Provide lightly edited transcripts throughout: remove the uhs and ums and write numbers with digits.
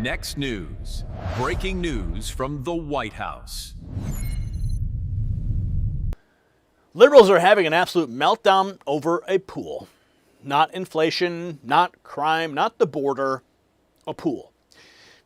Next news. Breaking news from the White House. Liberals are having an absolute meltdown over a pool. Not inflation, not crime, not the border, a pool.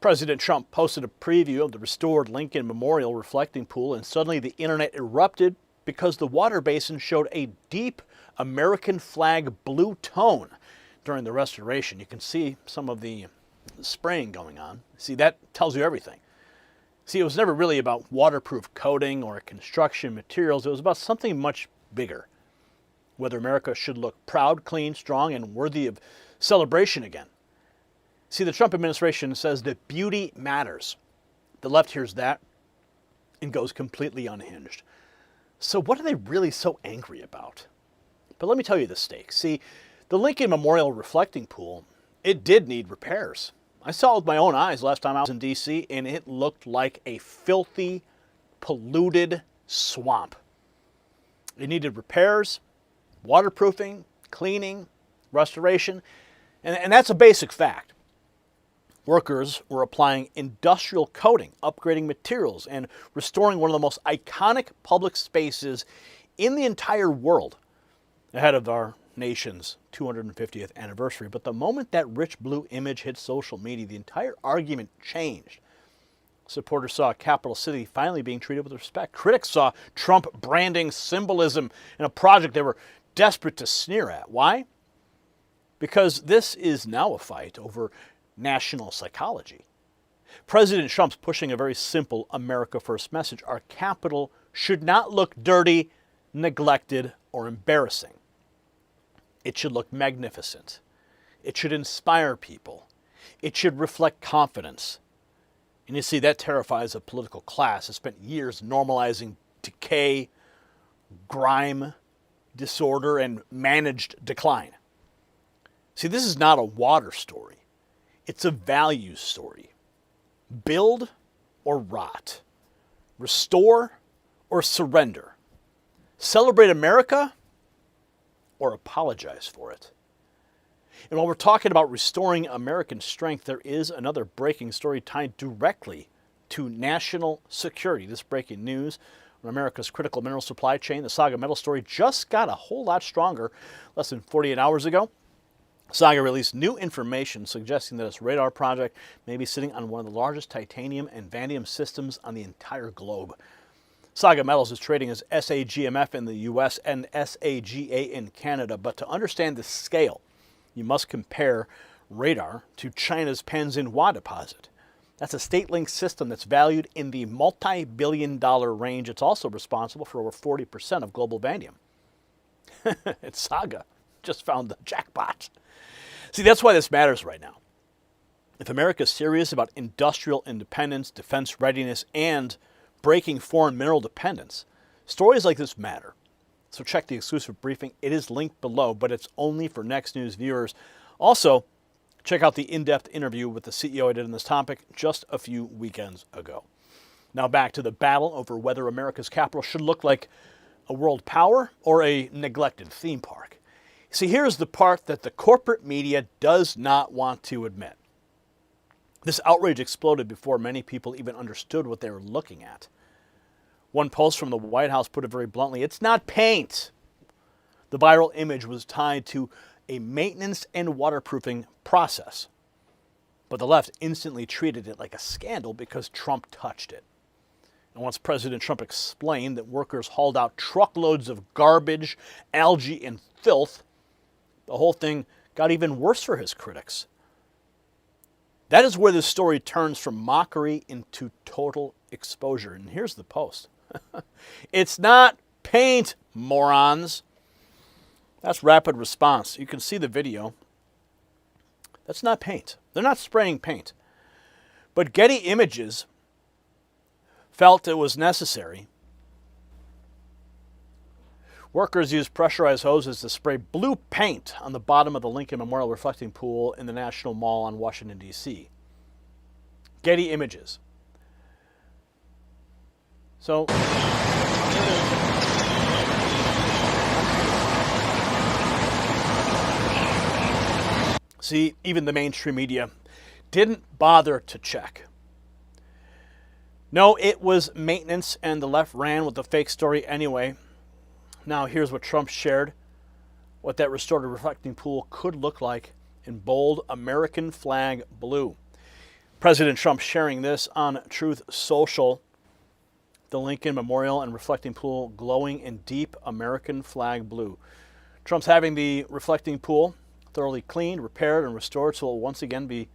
President Trump posted a preview of the restored Lincoln Memorial reflecting pool, and suddenly the internet erupted because the water basin showed a deep American flag blue tone during the restoration. You can see some of the spraying going on. See, that tells you everything. See, it was never really about waterproof coating or construction materials. It was about something much bigger. Whether America should look proud, clean, strong, and worthy of celebration again. See, the Trump administration says that beauty matters. The left hears that and goes completely unhinged. So what are they really so angry about? But let me tell you the stakes. See, the Lincoln Memorial reflecting pool, it did need repairs. I saw it with my own eyes last time I was in D.C., and it looked like a filthy, polluted swamp. It needed repairs, waterproofing, cleaning, restoration, and that's a basic fact. Workers were applying industrial coating, upgrading materials, and restoring one of the most iconic public spaces in the entire world ahead of our nation's 250th anniversary. But the moment that rich blue image hit social media, the entire argument changed. Supporters saw a capital city finally being treated with respect. Critics saw Trump branding symbolism in a project they were desperate to sneer at. Why? Because this is now a fight over national psychology. President Trump's pushing a very simple America First message. Our capital should not look dirty, neglected, or embarrassing. It should look magnificent. It should inspire people. It should reflect confidence. And you see, that terrifies a political class that spent years normalizing decay, grime, disorder, and managed decline. See, this is not a water story. It's a values story. Build or rot. Restore or surrender. Celebrate America or apologize for it. And while we're talking about restoring American strength, there is another breaking story tied directly to national security. This breaking news on America's critical mineral supply chain, the SAGA metal story, just got a whole lot stronger less than 48 hours ago. SAGA released new information suggesting that its radar project may be sitting on one of the largest titanium and vanadium systems on the entire globe. SAGA Metals is trading as SAGMF in the U.S. and SAGA in Canada. But to understand the scale, you must compare radar to China's Panxinhua deposit. That's a state-linked system that's valued in the multi-billion-dollar range. It's also responsible for over 40% of global vanadium. It's SAGA. Just found the jackpot. See, that's why this matters right now. If America is serious about industrial independence, defense readiness, and breaking foreign mineral dependence, stories like this matter. So check the exclusive briefing. It is linked below, but it's only for Next News viewers. Also, check out the in-depth interview with the CEO I did on this topic just a few weekends ago. Now back to the battle over whether America's capital should look like a world power or a neglected theme park. See, here's the part that the corporate media does not want to admit. This outrage exploded before many people even understood what they were looking at. One post from the White House put it very bluntly, it's not paint. The viral image was tied to a maintenance and waterproofing process. But the left instantly treated it like a scandal because Trump touched it. And once President Trump explained that workers hauled out truckloads of garbage, algae, and filth, the whole thing got even worse for his critics. That is where this story turns from mockery into total exposure. And here's the post. It's not paint, morons. That's rapid response. You can see the video. That's not paint. They're not spraying paint. But Getty Images felt it was necessary. Workers used pressurized hoses to spray blue paint on the bottom of the Lincoln Memorial reflecting pool in the National Mall on Washington, D.C. Getty Images. So, see, even the mainstream media didn't bother to check. No, it was maintenance, and the left ran with the fake story anyway. Now here's what Trump shared, what that restorative reflecting pool could look like in bold American flag blue. President Trump sharing this on Truth Social. The Lincoln Memorial and reflecting pool glowing in deep American flag blue. Trump's having the reflecting pool thoroughly cleaned, repaired, and restored so it will once again be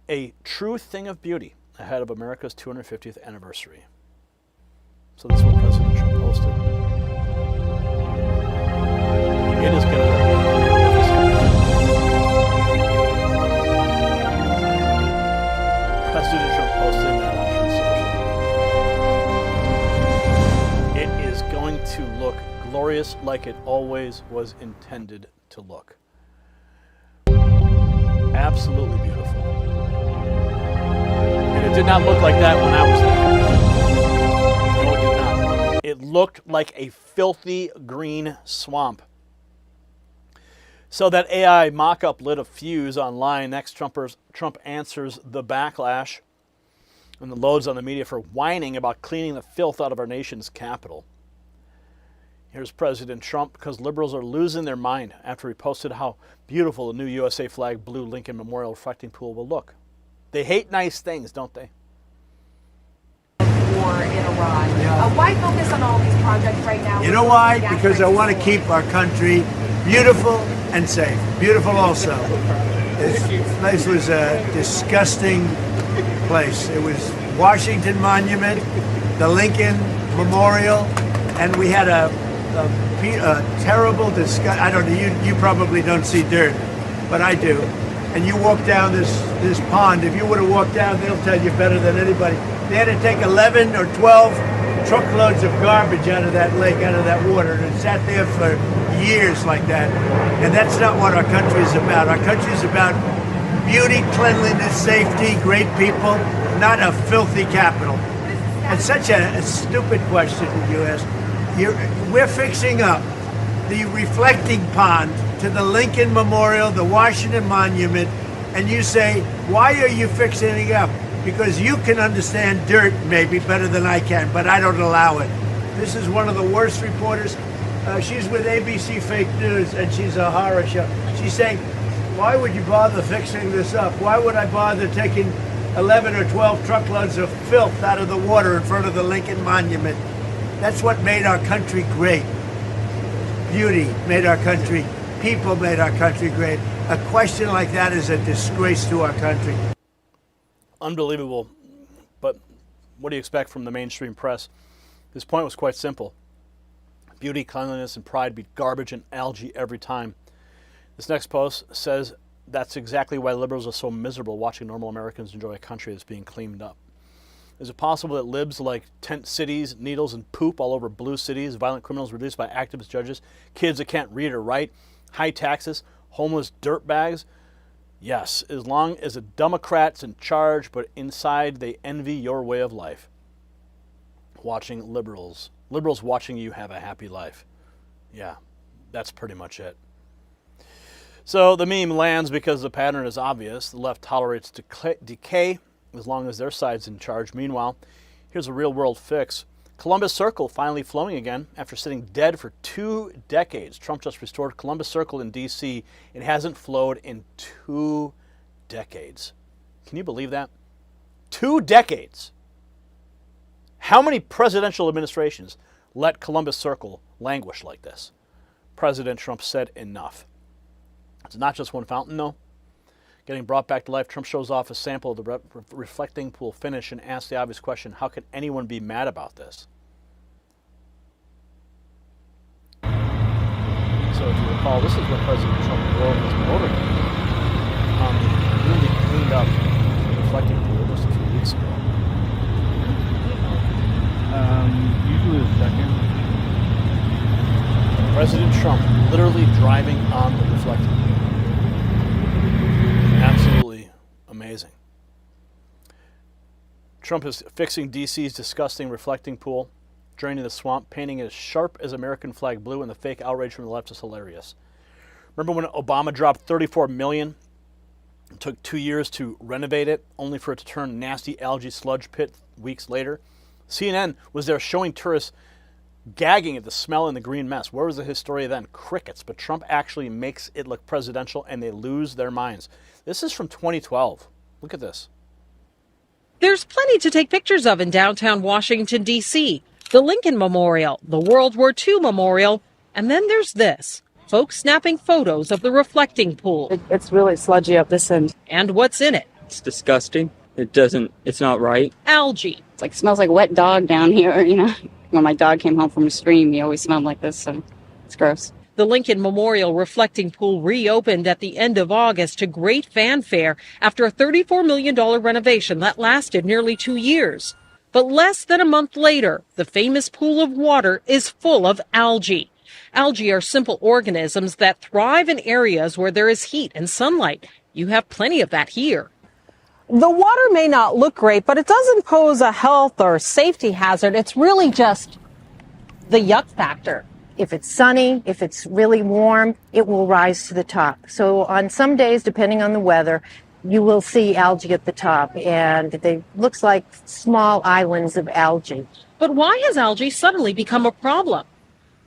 a true thing of beauty ahead of America's 250th anniversary. So this is what President Trump posted. It is going to President Trump posted that on Truth Social. It is going to look glorious like it always was intended to look. Absolutely beautiful. And it did not look like that when I was there. No, it did not. It looked like a filthy green swamp. So that AI mock-up lit a fuse online. Next, Trump answers the backlash and the loads on the media for whining about cleaning the filth out of our nation's capital. Here's President Trump, because liberals are losing their mind after he posted how beautiful the new USA flag blue Lincoln Memorial reflecting pool will look. They hate nice things, don't they? War in Iran. Why focus on all these projects right now? You know why? Because I want to keep our country beautiful and safe. Beautiful also. This place was a disgusting place. It was Washington Monument, the Lincoln Memorial, and we had a terrible disgust. I don't know. You probably don't see dirt, but I do. And you walk down this pond. If you would have walked down, they'll tell you better than anybody. They had to take 11 or 12 truckloads of garbage out of that lake, out of that water, and it sat there for years like that. And that's not what our country is about. Our country is about beauty, cleanliness, safety, great people, not a filthy capital. It's such a stupid question that you ask. We're fixing up the reflecting pond to the Lincoln Memorial, the Washington Monument, and you say, why are you fixing it up? Because you can understand dirt maybe better than I can, but I don't allow it. This is one of the worst reporters. She's with ABC Fake News, and she's a horror show. She's saying, why would you bother fixing this up? Why would I bother taking 11 or 12 truckloads of filth out of the water in front of the Lincoln Monument? That's what made our country great. Beauty made our country, people made our country great. A question like that is a disgrace to our country. Unbelievable. But what do you expect from the mainstream press? His point was quite simple. Beauty, cleanliness, and pride beat garbage and algae every time. This next post says that's exactly why liberals are so miserable watching normal Americans enjoy a country that's being cleaned up. Is it possible that libs like tent cities, needles, and poop all over blue cities, violent criminals reduced by activist judges, kids that can't read or write, high taxes, homeless dirtbags? Yes, as long as the Democrats in charge, but inside they envy your way of life. Watching liberals watching you have a happy life. Yeah, that's pretty much it. So the meme lands because the pattern is obvious. The left tolerates decay as long as their side's in charge. Meanwhile, here's a real-world fix. Columbus Circle finally flowing again after sitting dead for 2 decades. Trump just restored Columbus Circle in D.C. It hasn't flowed in 2 decades. Can you believe that? 2 decades. How many presidential administrations let Columbus Circle languish like this? President Trump said enough. It's not just one fountain, no. Getting brought back to life, Trump shows off a sample of the reflecting pool finish and asks the obvious question, how can anyone be mad about this? So if you recall, this is what President Trump wore in his motorcade. Really cleaned up the reflecting pool just a few weeks ago. Usually the second. President Trump literally driving on the reflecting pool. Absolutely amazing. Trump is fixing D.C.'s disgusting reflecting pool, draining the swamp, painting it as sharp as American flag blue, and the fake outrage from the left is hilarious. Remember when Obama dropped $34 million It took 2 years to renovate it, only for it to turn nasty algae sludge pit weeks later. CNN was there showing tourists gagging at the smell and the green mess. Where was the hysteria then? Crickets. But Trump actually makes it look presidential, and they lose their minds. This is from 2012. Look at this. There's plenty to take pictures of in downtown Washington, D.C. The Lincoln Memorial, the World War II Memorial, and then there's this. Folks snapping photos of the reflecting pool. It's really sludgy up this end. And what's in it? It's disgusting. It's not right. Algae. It's like, smells like wet dog down here, you know. When my dog came home from a stream, he always smelled like this, so it's gross. The Lincoln Memorial reflecting pool reopened at the end of August to great fanfare after a $34 million renovation that lasted nearly 2 years. But less than a month later, the famous pool of water is full of algae. Algae are simple organisms that thrive in areas where there is heat and sunlight. You have plenty of that here. The water may not look great, but it doesn't pose a health or safety hazard. It's really just the yuck factor. If it's sunny, if it's really warm, it will rise to the top. So on some days, depending on the weather, you will see algae at the top, and they looks like small islands of algae. But why has algae suddenly become a problem?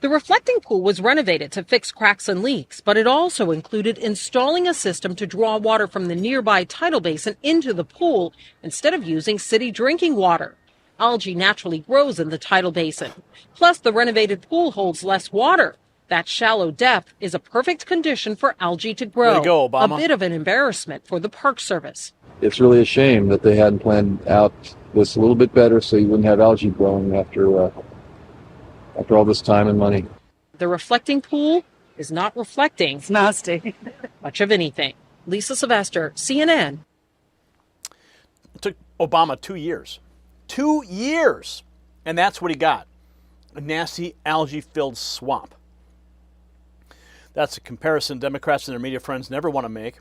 The reflecting pool was renovated to fix cracks and leaks, but it also included installing a system to draw water from the nearby tidal basin into the pool instead of using city drinking water. Algae naturally grows in the tidal basin. Plus, the renovated pool holds less water. That shallow depth is a perfect condition for algae to grow. Way to go, Obama. A bit of an embarrassment for the Park Service. It's really a shame that they hadn't planned out this a little bit better so you wouldn't have algae growing after all this time and money. The reflecting pool is not reflecting It's nasty. much of anything. Lisa Sylvester, CNN. It took Obama 2 years. 2 years! And that's what he got. A nasty algae-filled swamp. That's a comparison Democrats and their media friends never want to make.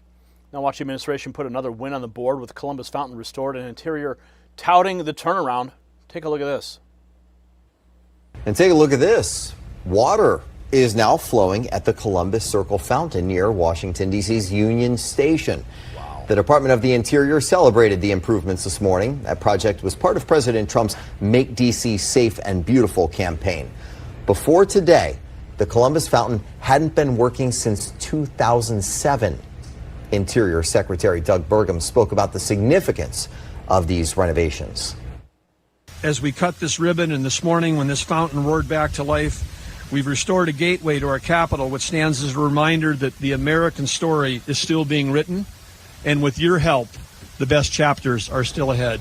Now watch the administration put another win on the board with Columbus Fountain restored and Interior touting the turnaround. Take a look at this. And take a look at this. Water is now flowing at the Columbus Circle Fountain near Washington, D.C.'s Union Station. Wow. The Department of the Interior celebrated the improvements this morning. That project was part of President Trump's Make D.C. Safe and Beautiful campaign. Before today, the Columbus Fountain hadn't been working since 2007. Interior Secretary Doug Burgum spoke about the significance of these renovations. As we cut this ribbon, and this morning when this fountain roared back to life, we've restored a gateway to our capital, which stands as a reminder that the American story is still being written, and with your help, the best chapters are still ahead.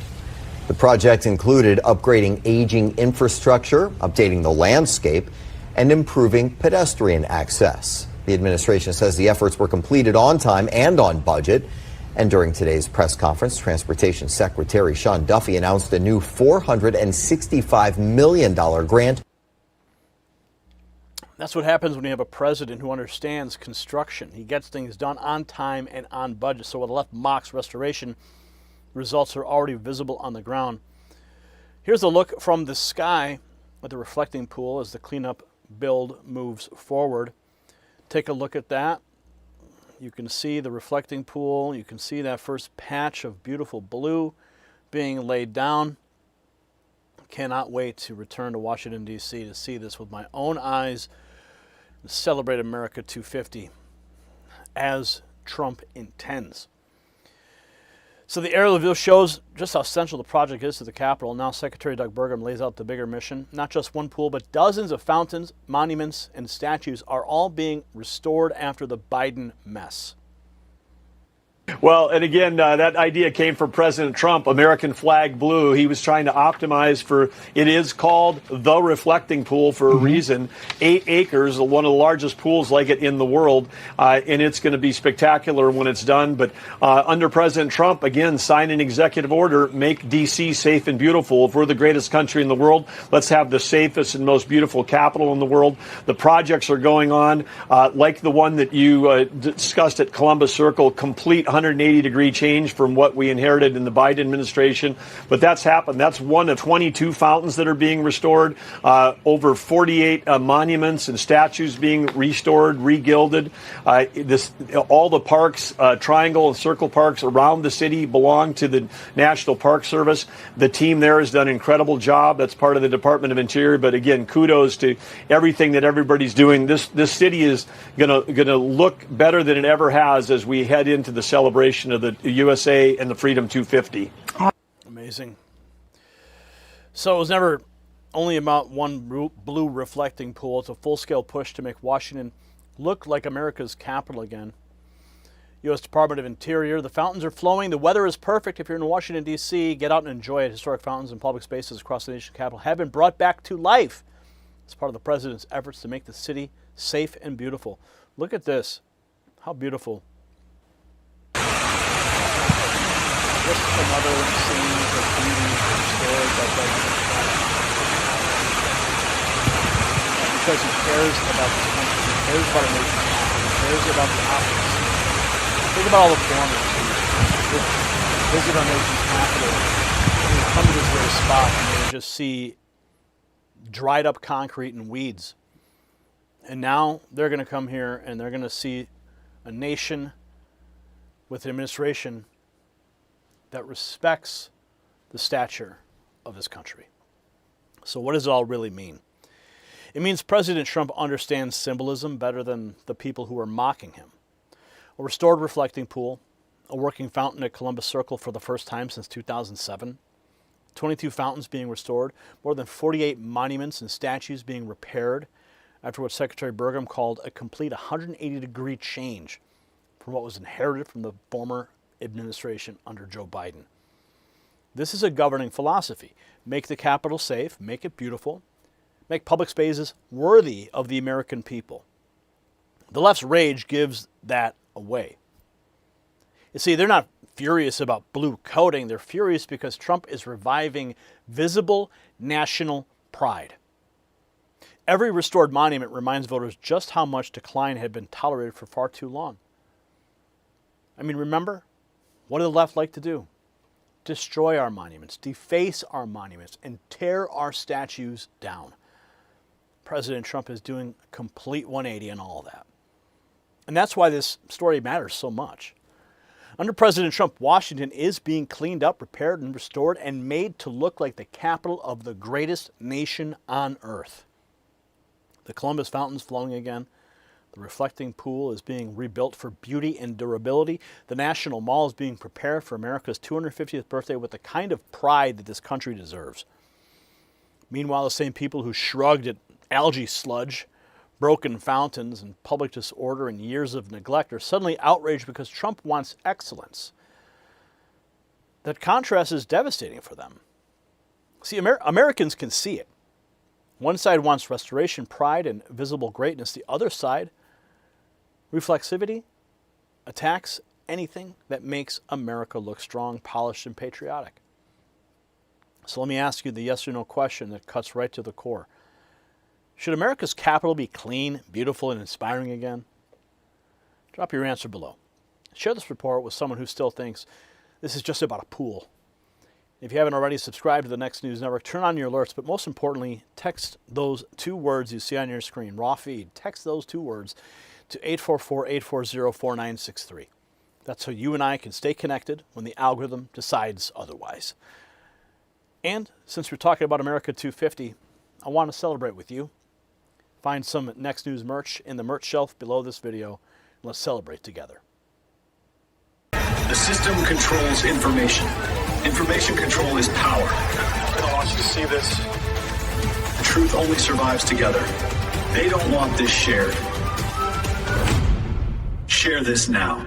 The project included upgrading aging infrastructure, updating the landscape, and improving pedestrian access. The administration says the efforts were completed on time and on budget. And during today's press conference, Transportation Secretary Sean Duffy announced a new $465 million grant. That's what happens when you have a president who understands construction. He gets things done on time and on budget. So while the left mocks restoration, results are already visible on the ground. Here's a look from the sky at the reflecting pool as the cleanup build moves forward. Take a look at that. You can see the reflecting pool. You can see that first patch of beautiful blue being laid down. Cannot wait to return to Washington, D.C. to see this with my own eyes and celebrate America 250 as Trump intends. So the aerial view shows just how central the project is to the Capitol. Now Secretary Doug Burgum lays out the bigger mission. Not just one pool, but dozens of fountains, monuments, and statues are all being restored after the Biden mess. Well, and again, that idea came from President Trump, American flag blue. He was trying to optimize for, it is called the reflecting pool for a reason. 8 acres, one of the largest pools like it in the world, and it's going to be spectacular when it's done. But under President Trump, again, sign an executive order, make D.C. safe and beautiful. If we're the greatest country in the world, let's have the safest and most beautiful capital in the world. The projects are going on, like the one that you discussed at Columbus Circle, complete 180-degree change from what we inherited in the Biden administration. But that's happened. That's one of 22 fountains that are being restored, over 48 monuments and statues being restored, regilded. All the parks, triangle and circle parks around the city belong to the National Park Service. The team there has done an incredible job. That's part of the Department of Interior. But again, kudos to everything that everybody's doing. This city is gonna look better than it ever has as we head into the celebration of the USA and the Freedom 250. Amazing. So it was never only about one blue reflecting pool. It's a full-scale push to make Washington look like America's capital again. U.S. Department of Interior, the fountains are flowing. The weather is perfect. If you're in Washington, D.C., get out and enjoy it. Historic fountains and public spaces across the nation's capital have been brought back to life as part of the president's efforts to make the city safe and beautiful. Look at this. How beautiful. Just another scene of beauty restored by President Trump. Because he cares about this country, he cares about our nation's capital, he cares about the optics. Think about all the foreigners who visit our nation's capital and they come to this very spot and they just see dried up concrete and weeds. And now they're going to come here and they're going to see a nation with an administration that respects the stature of this country. So what does it all really mean? It means President Trump understands symbolism better than the people who are mocking him. A restored reflecting pool, a working fountain at Columbus Circle for the first time since 2007, 22 fountains being restored, more than 48 monuments and statues being repaired, after what Secretary Burgum called a complete 180-degree change from what was inherited from the former administration under Joe Biden. This is a governing philosophy. Make the Capitol safe, make it beautiful, make public spaces worthy of the American people. The left's rage gives that away. You see, they're not furious about blue coating. They're furious because Trump is reviving visible national pride. Every restored monument reminds voters just how much decline had been tolerated for far too long. I mean, remember, what did the left like to do? Destroy our monuments, deface our monuments, and tear our statues down. President Trump is doing a complete 180 on all of that. And that's why this story matters so much. Under President Trump, Washington is being cleaned up, repaired, and restored, and made to look like the capital of the greatest nation on earth. The Columbus fountain's flowing again. The reflecting pool is being rebuilt for beauty and durability. The National Mall is being prepared for America's 250th birthday with the kind of pride that this country deserves. Meanwhile, the same people who shrugged at algae sludge, broken fountains, and public disorder and years of neglect are suddenly outraged because Trump wants excellence. That contrast is devastating for them. See, Americans can see it. One side wants restoration, pride, and visible greatness. The other side, reflexivity, attacks anything that makes America look strong, polished, and patriotic. So let me ask you the yes or no question that cuts right to the core. Should America's capital be clean, beautiful, and inspiring again? Drop your answer below. Share this report with someone who still thinks this is just about a pool. If you haven't already, subscribe to the Next News Network, turn on your alerts, but most importantly, text those 2 words you see on your screen, raw feed. Text those 2 words to 844-840-4963. That's how you and I can stay connected when the algorithm decides otherwise. And since we're talking about America 250, I want to celebrate with you. Find some Next News merch in the merch shelf below this video, and let's celebrate together. The system controls information. Information control is power. I want you to see this. The truth only survives together. They don't want this shared. Share this now.